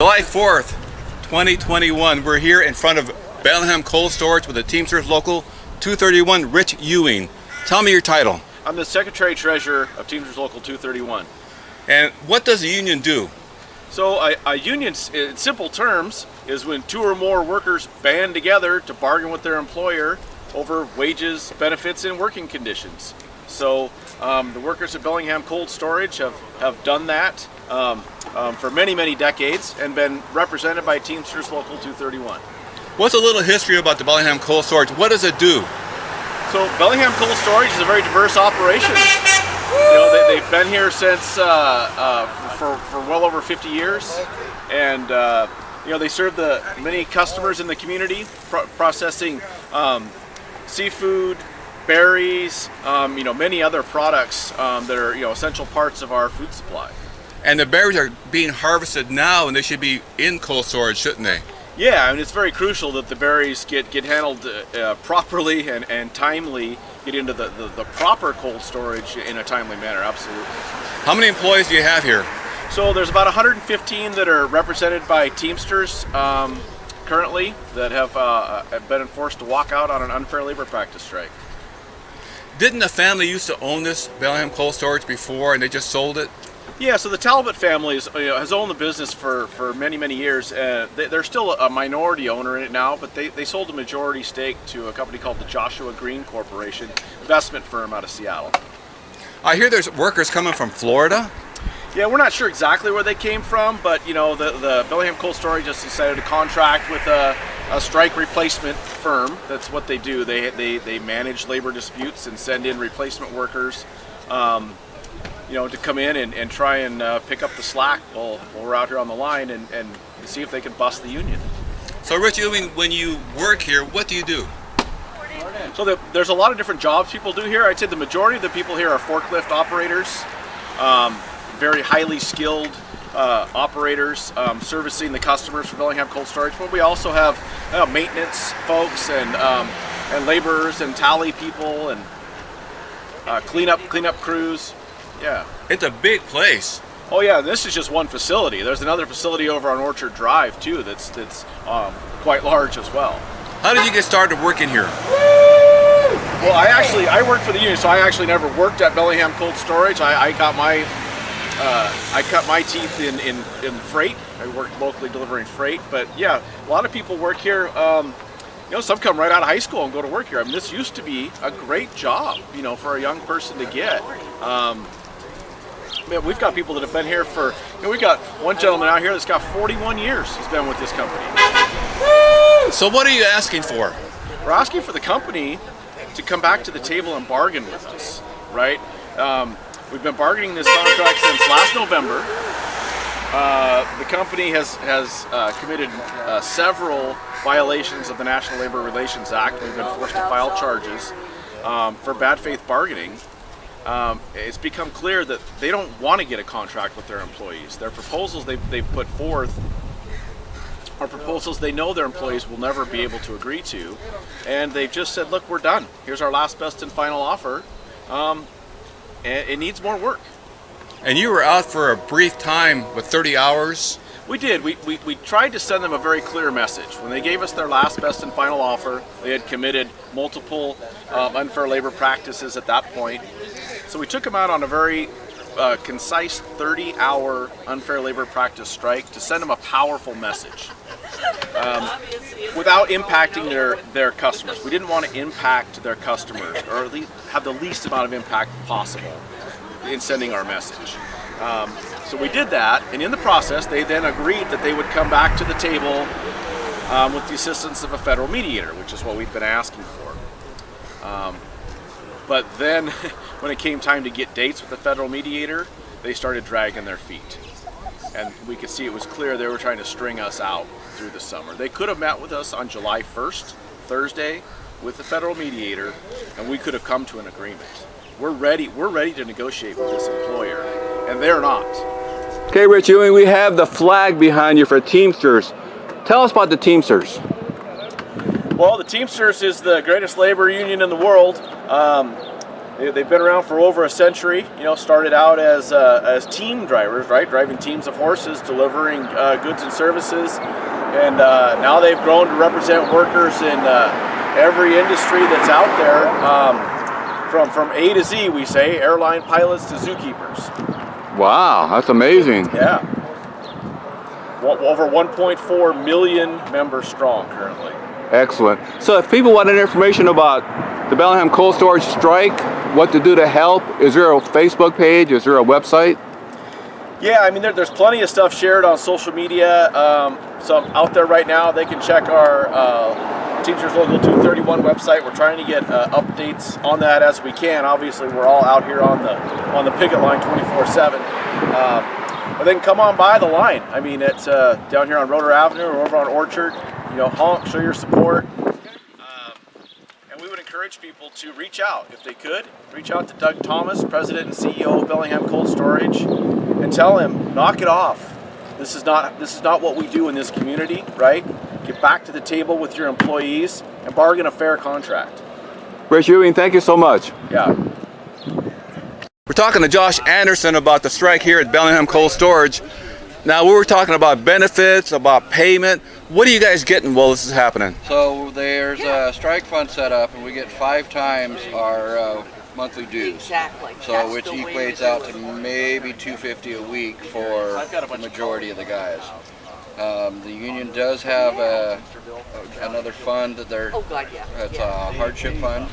July 4th, 2021, we're here in front of Bellingham Cold Storage with the Teamsters Local 231, Rich Ewing. Tell me your title. I'm the Secretary-Treasurer of Teamsters Local 231. And what does the union do? So a union, in simple terms, is when two or more workers band together to bargain with their employer over wages, benefits, and working conditions. So the workers at Bellingham Cold Storage have done that for many decades and been represented by Teamsters Local 231. What's a little history about the Bellingham Cold Storage? What does it do? So Bellingham Cold Storage is a very diverse operation. You know, they've been here since for well over 50 years, and you know, they serve the many customers in the community, processing seafood, berries, you know, many other products that are, you know, essential parts of our food supply. And the berries are being harvested now, and they should be in cold storage, shouldn't they? Yeah, I mean, it's very crucial that the berries get handled properly and timely, get into the proper cold storage in a timely manner, absolutely. How many employees do you have here? So there's about 115 that are represented by Teamsters currently that have been forced to walk out on an unfair labor practice strike. Didn't the family used to own this Bellingham Cold Storage before and they just sold it? Yeah, so the Talbot family has owned the business for many years. They're still a minority owner in it now, but they sold a majority stake to a company called the Joshua Green Corporation, investment firm out of Seattle. I hear there's workers coming from Florida. Yeah, we're not sure exactly where they came from, but you know, the Bellingham Cold Storage just decided to contract with a strike replacement firm. That's what they do. They manage labor disputes and send in replacement workers. You know, to come in and try and pick up the slack while we're out here on the line and see if they can bust the union. So Rich Ewing, when you work here, what do you do? So there's a lot of different jobs people do here. I'd say the majority of the people here are forklift operators, very highly skilled operators servicing the customers for Bellingham Cold Storage. But we also have maintenance folks and laborers and tally people and cleanup crews. Yeah. It's a big place. Oh yeah, this is just one facility. There's another facility over on Orchard Drive too that's quite large as well. How did you get started working here? Well, I worked for the union, so I actually never worked at Bellingham Cold Storage. I cut my teeth in freight. I worked locally delivering freight, but yeah, a lot of people work here. You know, some come right out of high school and go to work here. I mean, this used to be a great job, you know, for a young person to get. Man, we've got people that have been here for, you know, we've got one gentleman out here that's got 41 years he's been with this company. So what are you asking for? We're asking for the company to come back to the table and bargain with us, right? We've been bargaining this contract since last November. The company has committed several violations of the National Labor Relations Act. We've been forced to file charges for bad faith bargaining. It's become clear that they don't want to get a contract with their employees. Their proposals they've put forth are proposals they know their employees will never be able to agree to, and they've just said, look, we're done. Here's our last, best, and final offer. And it needs more work. And you were out for a brief time with 30 hours? We did. We tried to send them a very clear message. When they gave us their last, best, and final offer, they had committed multiple unfair labor practices at that point. So we took them out on a very concise 30-hour unfair labor practice strike to send them a powerful message without impacting their customers. We didn't want to impact their customers, or at least have the least amount of impact possible in sending our message. So we did that, and in the process, they then agreed that they would come back to the table with the assistance of a federal mediator, which is what we've been asking for. But then, when it came time to get dates with the federal mediator, they started dragging their feet. And we could see it was clear they were trying to string us out through the summer. They could have met with us on July 1st, Thursday, with the federal mediator, and we could have come to an agreement. We're ready to negotiate with this employer, and they're not. Okay, Rich Ewing, we have the flag behind you for Teamsters. Tell us about the Teamsters. Well, the Teamsters is the greatest labor union in the world. They've been around for over a century. You know, started out as team drivers, right, driving teams of horses, delivering goods and services, and now they've grown to represent workers in every industry that's out there, from A to Z. We say airline pilots to zookeepers. Wow, that's amazing. Yeah. Over 1.4 million members strong currently. Excellent. So if people want any information about the Bellingham Cold Storage strike, what to do to help, is there a Facebook page? Is there a website? Yeah, I mean, there's plenty of stuff shared on social media. Some out there right now. They can check our Teamsters Local 231 website. We're trying to get updates on that as we can. Obviously, we're all out here on the picket line 24/7. But they can come on by the line. I mean, it's down here on Roeder Avenue or over on Orchard. You know, honk, show your support. And we would encourage people to reach out if they could. Reach out to Doug Thomas, President and CEO of Bellingham Cold Storage, and tell him, knock it off. This is not what we do in this community, right? Get back to the table with your employees and bargain a fair contract. Rich Ewing, thank you so much. Yeah. We're talking to Josh Anderson about the strike here at Bellingham Cold Storage. Now, we were talking about benefits, about payment. What are you guys getting while this is happening? So there's a strike fund set up, and we get 5 times our monthly dues. Exactly. So That's which the way equates it out is. to maybe $250 a week for the majority of the guys. The union does have another fund that they're, Oh, God, yeah. it's Yeah. a hardship fund.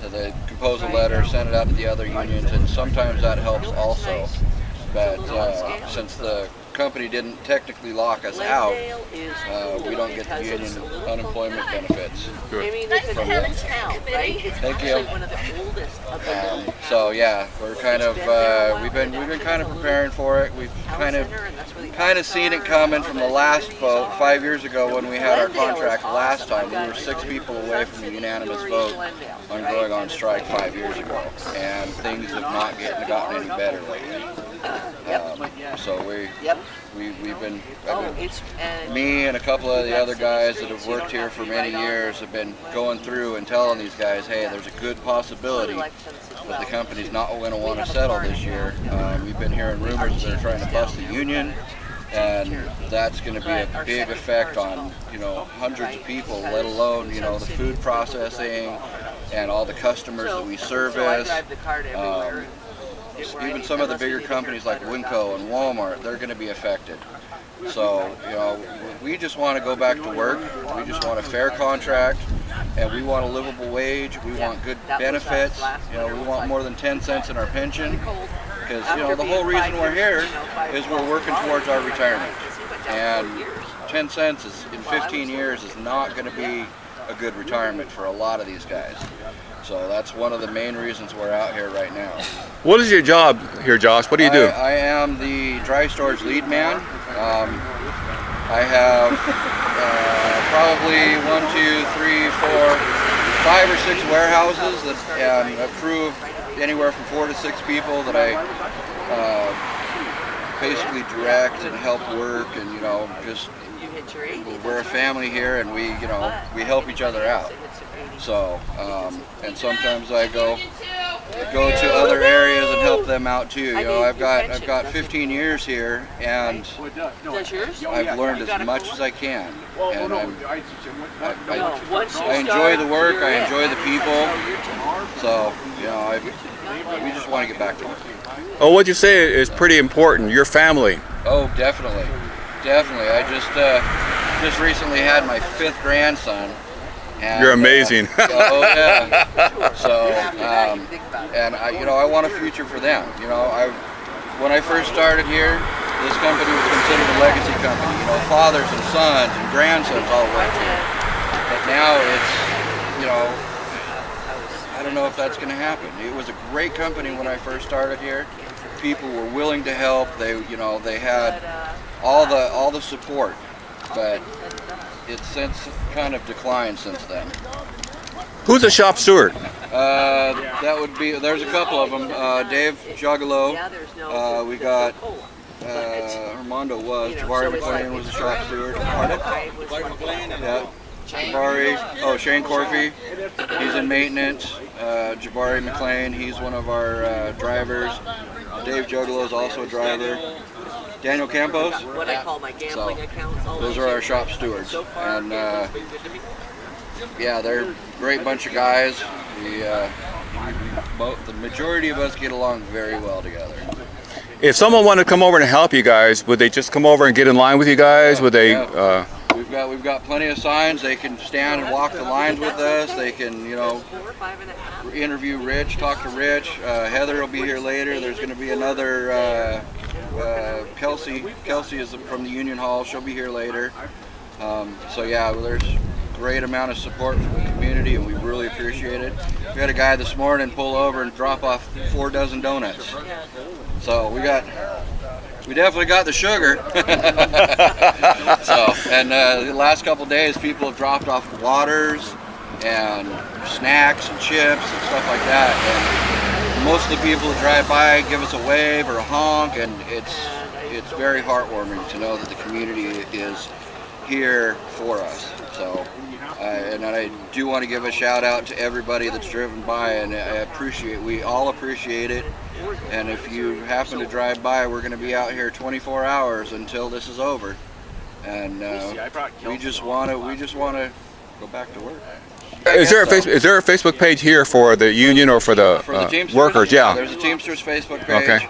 So they compose a letter, send it out to the other unions, and sometimes that helps also. But since the company didn't technically lock us out, we don't get the union unemployment benefits. I mean, it's a town, right? It's Thank actually you. one of the oldest of the So yeah, we're kind of we've been kind of preparing for it. We've kind of seen it coming from the last vote 5 years ago when we had our contract last time. We were 6 people away from a unanimous vote on going on strike 5 years ago, and things have not gotten any better lately. So we've been, me and a couple of the other guys that have worked here for many years have been going through and telling these guys, hey, there's a good possibility that the company's not going to want to settle this year. We've been hearing rumors that they're trying to bust the union, and that's going to be a big effect on, you know, hundreds of people, let alone, you know, the food processing and all the customers that we service. Even some of the bigger companies like Winco and Walmart, they're going to be affected. So, you know, we just want to go back to work. We just want a fair contract, and we want a livable wage. We want good benefits. You know, we want more than 10 cents in our pension, because, you know, the whole reason we're here is we're working towards our retirement. And 10 cents is, in 15 years is not going to be a good retirement for a lot of these guys. So that's one of the main reasons we're out here right now. What is your job here, Josh? What do you do? I am the dry storage lead man. I have probably 1, 2, 3, 4, 5 or 6 warehouses that, and a crew of anywhere from 4 to 6 people that I basically direct and help work, and, you know, just we're a family here, and we help each other out. So, and sometimes I go to other areas and help them out too. You know, I've got 15 years here, and I've learned as much as I can. And I enjoy the work. I enjoy the people. So, you know, we just want to get back to work. Oh, what you say is pretty important. Your family. Oh, definitely, definitely. I just recently had my 5th grandson. And, you're amazing. Oh yeah. So, and I want a future for them. You know, when I first started here, this company was considered a legacy company. You know, fathers and sons and grandsons all worked here. But now it's, you know, I don't know if that's going to happen. It was a great company when I first started here. People were willing to help. They had all the support, but it's since kind of declined since then. Who's the shop steward? That would be, there's a couple of them. Dave Juggalo. We got Armando was. Jabari McLean was the shop steward. Yeah. Shane Corfey, he's in maintenance. Jabari McLean, he's one of our drivers. Dave Jogalo is also a driver. Daniel Campos. What I call my gambling accounts. Those are our shop stewards, and yeah, they're a great bunch of guys. The majority of us get along very well together. If someone wanted to come over and help you guys, would they just come over and get in line with you guys? Would they? Yeah. We've got plenty of signs. They can stand and walk the lines with us. They can, interview Rich, talk to Rich. Heather will be here later. There's going to be another Kelsey. Kelsey is from the Union Hall. She'll be here later. So yeah, there's a great amount of support from the community, and we really appreciate it. We had a guy this morning pull over and drop off 4 dozen donuts. So we definitely got the sugar. The last couple days, people have dropped off waters and snacks and chips and stuff like that. And most of the people that drive by give us a wave or a honk, and it's very heartwarming to know that the community is here for us. So, and I do want to give a shout out to everybody that's driven by, and we all appreciate it. And if you happen to drive by, we're going to be out here 24 hours until this is over. And we just want to go back to work. Is there a Facebook page here for the union or for the Teamsters? workers? Yeah. There's a Teamsters Facebook page. Okay.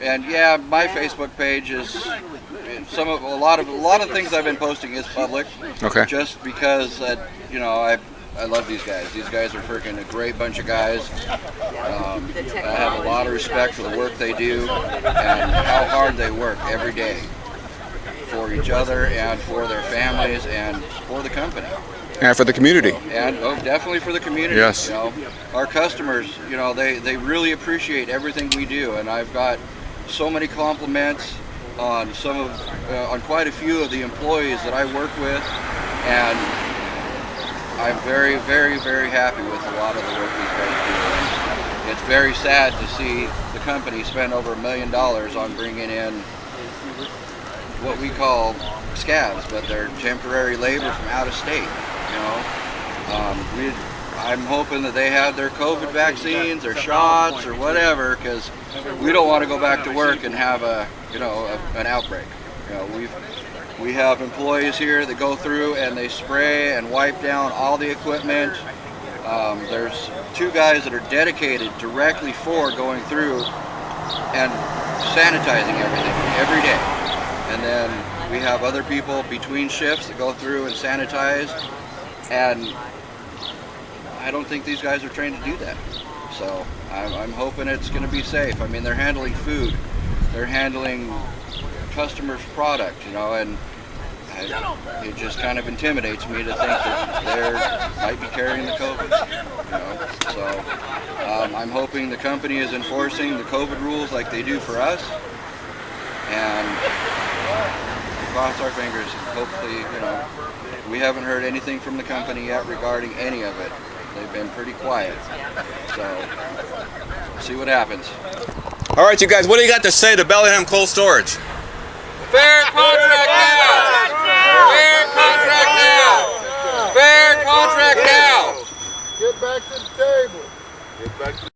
And yeah, my Facebook page is a lot of things I've been posting is public. Okay. Just because I love these guys. These guys are freaking a great bunch of guys. I have a lot of respect for the work they do and how hard they work every day for each other and for their families and for the company. And for the community. And definitely for the community. Yes. Our customers, they really appreciate everything we do, and I've got so many compliments on on quite a few of the employees that I work with, and I'm very, very, very happy with a lot of the work these guys do. It's very sad to see the company spend over $1 million on bringing in what we call scabs, but they're temporary labor from out of state. I'm hoping that they have their COVID vaccines or shots or whatever, because we don't want to go back to work and have an outbreak. We have employees here that go through and they spray and wipe down all the equipment. There's 2 guys that are dedicated directly for going through and sanitizing everything every day. And then we have other people between shifts that go through and sanitize. And I don't think these guys are trained to do that. So I'm hoping it's going to be safe. I mean, they're handling food. They're handling customers' product, and it just kind of intimidates me to think that they might be carrying the COVID. So I'm hoping the company is enforcing the COVID rules like they do for us, and cross our fingers. Hopefully, we haven't heard anything from the company yet regarding any of it. They've been pretty quiet. So we'll see what happens. All right, you guys, what do you got to say to Bellingham Cold Storage? Fair contract now! Fair contract now! Fair contract now! Get back to the table. Get back to